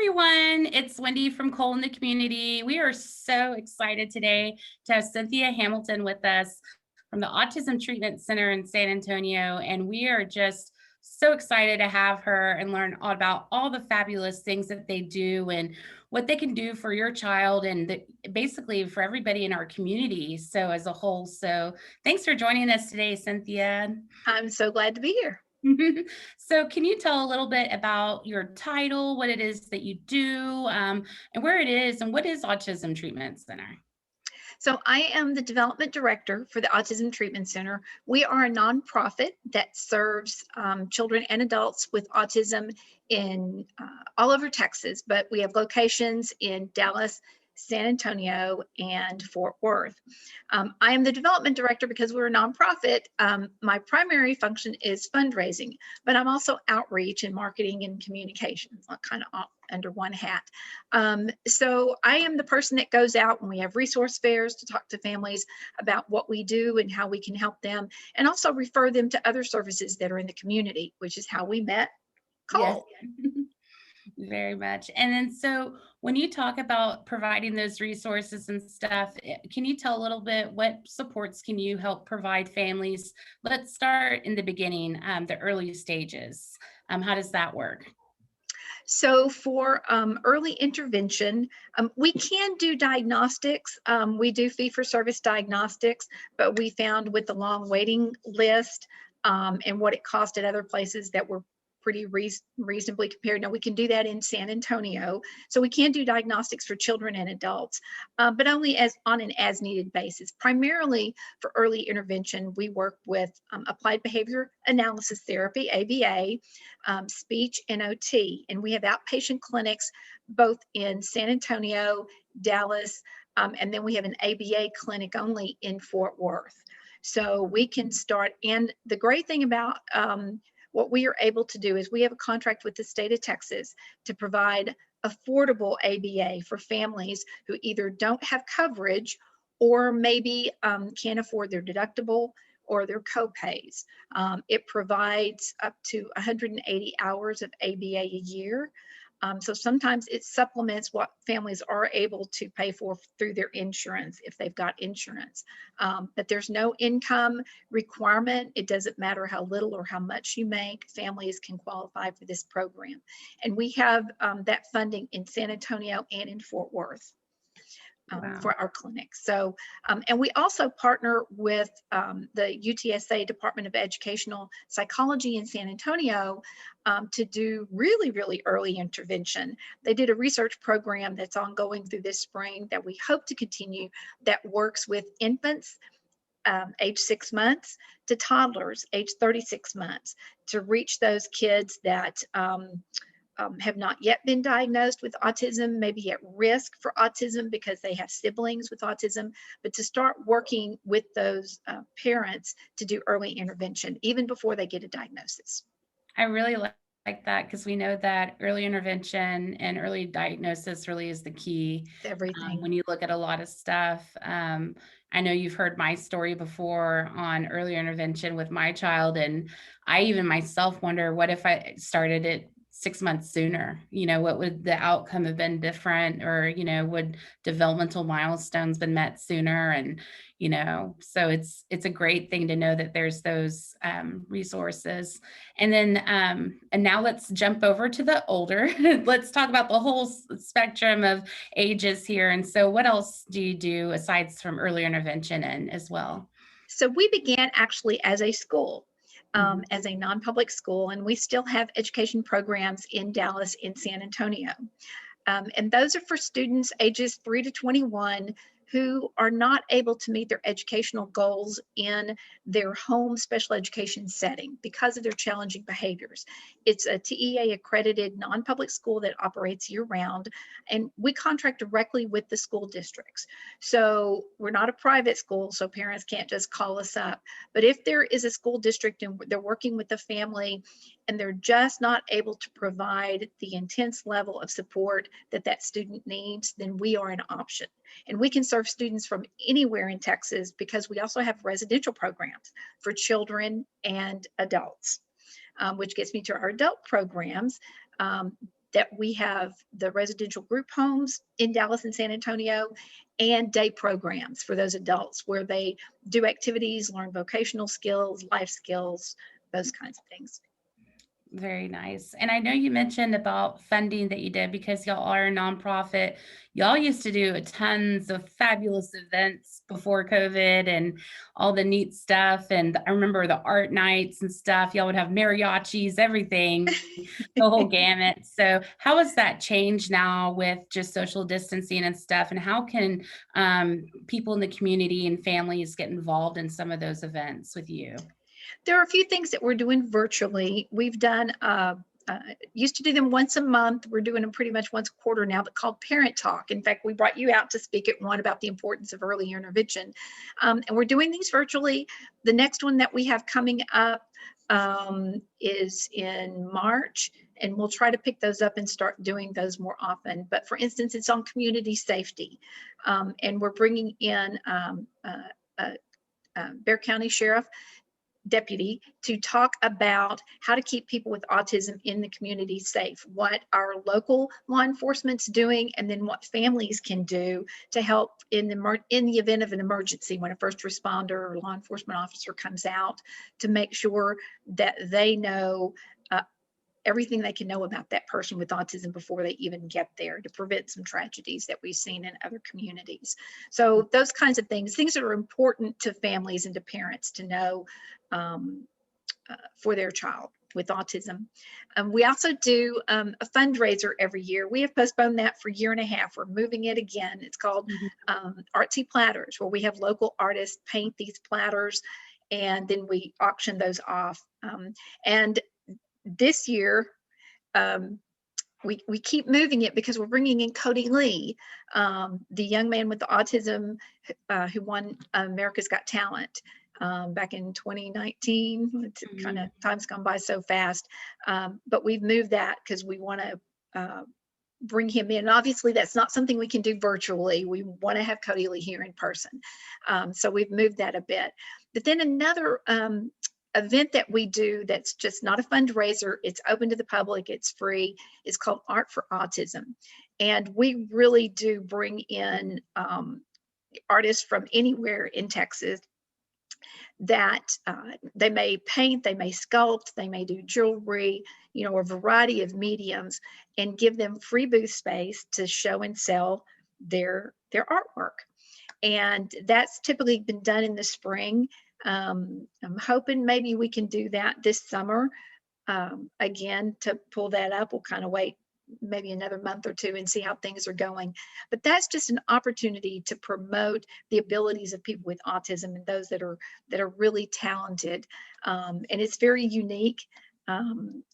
everyone. It's Wendy from Cole in the Community. We are so excited today to have Cynthia Hamilton with us from the Autism Treatment Center in San Antonio. And we are just so excited to have her and learn all about all the fabulous things that they do and what they can do for your child and basically for everybody in our community. So as a whole. So thanks for joining us today, Cynthia. I'm so glad to be here. So can you tell a little bit about your title, what it is that you do, and where it is, and what is Autism Treatment Center? So I am the Development Director for the Autism Treatment Center. We are a nonprofit that serves children and adults with autism in all over Texas, but we have locations in Dallas, San Antonio, and Fort Worth. I am the Development Director because we're a nonprofit. My primary function is fundraising, but I'm also outreach and marketing and communications, kind of all under one hat. So I am the person that goes out when we have resource fairs to talk to families about what we do and how we can help them, and also refer them to other services that are in the community, which is how we met Cole. Yes. Very much. And then so when you talk about providing those resources and stuff, can you tell a little bit what supports can you help provide families? Let's start in the beginning, the early stages. How does that work? So for early intervention, we can do diagnostics. We do fee-for-service diagnostics, but we found with the long waiting list and what it cost at other places that were pretty reasonably compared. Now we can do that in San Antonio. So we can do diagnostics for children and adults, but only on an as-needed basis. Primarily for early intervention, we work with applied behavior analysis therapy, ABA, speech, and OT. And we have outpatient clinics both in San Antonio, Dallas, and then we have an ABA clinic only in Fort Worth. So we can start, and the great thing about what we are able to do is we have a contract with the state of Texas to provide affordable ABA for families who either don't have coverage or maybe can't afford their deductible or their co-pays. It provides up to 180 hours of ABA a year. So sometimes it supplements what families are able to pay for through their insurance if they've got insurance. But there's no income requirement. It doesn't matter how little or how much you make. Families can qualify for this program. And we have that funding in San Antonio and in Fort Worth. Wow. For our clinics. So, and we also partner with the UTSA Department of Educational Psychology in San Antonio to do really, really early intervention. They did a research program that's ongoing through this spring that we hope to continue that works with infants age 6 months to toddlers age 36 months to reach those kids that have not yet been diagnosed with autism, maybe at risk for autism because they have siblings with autism, but to start working with those parents to do early intervention even before they get a diagnosis. I really like that because we know that early intervention and early diagnosis really is the key. Everything. When you look at a lot of stuff. I know you've heard my story before on early intervention with my child, and I even myself wonder, what if I started it 6 months sooner? What would the outcome have been different? Or, would developmental milestones been met sooner? And, so it's a great thing to know that there's those resources. And then, and now let's jump over to the older. Let's talk about the whole spectrum of ages here. And so what else do you do aside from early intervention and as well? So we began actually as a school. As a non-public school, and we still have education programs in Dallas and San Antonio. And those are for students ages 3 to 21 who are not able to meet their educational goals in their home special education setting because of their challenging behaviors. It's a TEA accredited non-public school that operates year-round, and we contract directly with the school districts. So we're not a private school, so parents can't just call us up. But if there is a school district and they're working with the family and they're just not able to provide the intense level of support that that student needs, then we are an option. And we can serve students from anywhere in Texas because we also have residential programs for children and adults, which gets me to our adult programs. that we have the residential group homes in Dallas and San Antonio, and day programs for those adults where they do activities, learn vocational skills, life skills, those kinds of things. Very nice. And I know you mentioned about funding that you did because y'all are a nonprofit. Y'all used to do tons of fabulous events before COVID and all the neat stuff. And I remember the art nights and stuff. Y'all would have mariachis, everything, the whole gamut. So how has that changed now with just social distancing and stuff? And how can people in the community and families get involved in some of those events with you? There are a few things that we're doing virtually. We've done, used to do them once a month. We're doing them pretty much once a quarter now, but called Parent Talk. In fact, we brought you out to speak at one about the importance of early intervention. And we're doing these virtually. The next one that we have coming up is in March, and we'll try to pick those up and start doing those more often. But for instance, it's on community safety. And we're bringing in Bexar County Sheriff deputy to talk about how to keep people with autism in the community safe, what our local law enforcement's doing, and then what families can do to help in the event of an emergency when a first responder or law enforcement officer comes out, to make sure that they know everything they can know about that person with autism before they even get there, to prevent some tragedies that we've seen in other communities. So those kinds of things that are important to families and to parents to know for their child with autism. We also do a fundraiser every year. We have postponed that for a year and a half. We're moving it again. It's called Artsy Platters, where we have local artists paint these platters and then we auction those off. And this year, we keep moving it because we're bringing in Cody Lee, the young man with the autism who won America's Got Talent back in 2019. Kind of time's gone by so fast, but we've moved that because we want to bring him in. Obviously, that's not something we can do virtually. We want to have Cody Lee here in person. So we've moved that a bit. But then another event that we do that's just not a fundraiser, it's open to the public, it's free, it's called Art for Autism. And we really do bring in artists from anywhere in Texas that they may paint, they may sculpt, they may do jewelry, you know, a variety of mediums, and give them free booth space to show and sell their artwork. And that's typically been done in the spring. I'm hoping maybe we can do that this summer. Again, to pull that up, we'll kind of wait maybe another month or two and see how things are going. But that's just an opportunity to promote the abilities of people with autism and those that are really talented. And it's very unique. I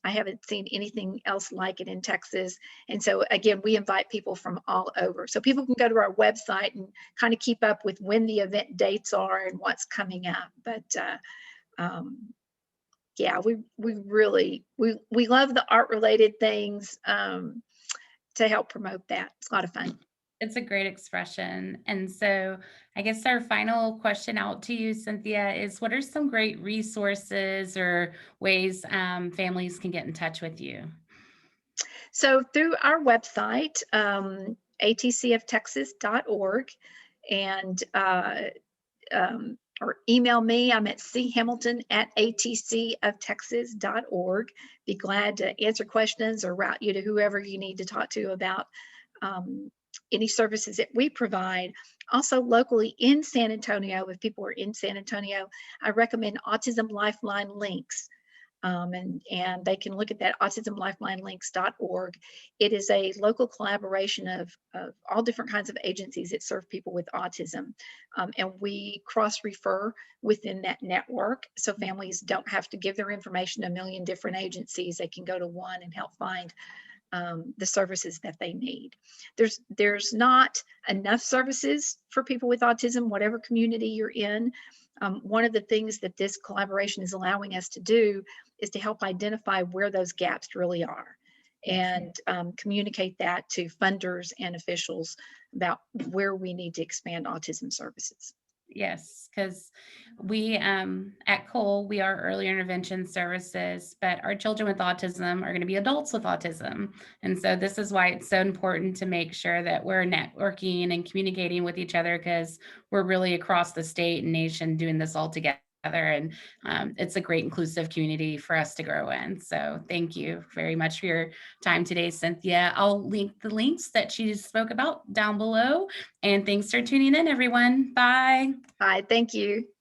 haven't seen anything else like it in Texas. And so again, we invite people from all over. So people can go to our website and kind of keep up with when the event dates are and what's coming up. But yeah, we really love the art related things to help promote that. It's a lot of fun. It's a great expression. And so I guess our final question out to you, Cynthia, is what are some great resources or ways families can get in touch with you? So through our website, atcoftexas.org, and or email me. I'm at chamilton@atcoftexas.org. Be glad to answer questions or route you to whoever you need to talk to about any services that we provide. Also locally in San Antonio, if people are in San Antonio, I recommend Autism Lifeline Links. And they can look at that, autismlifelinelinks.org. It is a local collaboration of all different kinds of agencies that serve people with autism. And we cross-refer within that network, so families don't have to give their information to a million different agencies. They can go to one and help find the services that they need. There's not enough services for people with autism, whatever community you're in. One of the things that this collaboration is allowing us to do is to help identify where those gaps really are and communicate that to funders and officials about where we need to expand autism services. Yes, because we at Cole, we are early intervention services, but our children with autism are going to be adults with autism. And so this is why it's so important to make sure that we're networking and communicating with each other, because we're really across the state and nation doing this all together. And it's a great inclusive community for us to grow in. So thank you very much for your time today, Cynthia. I'll link the links that she spoke about down below. And thanks for tuning in, everyone. Bye. Hi, thank you.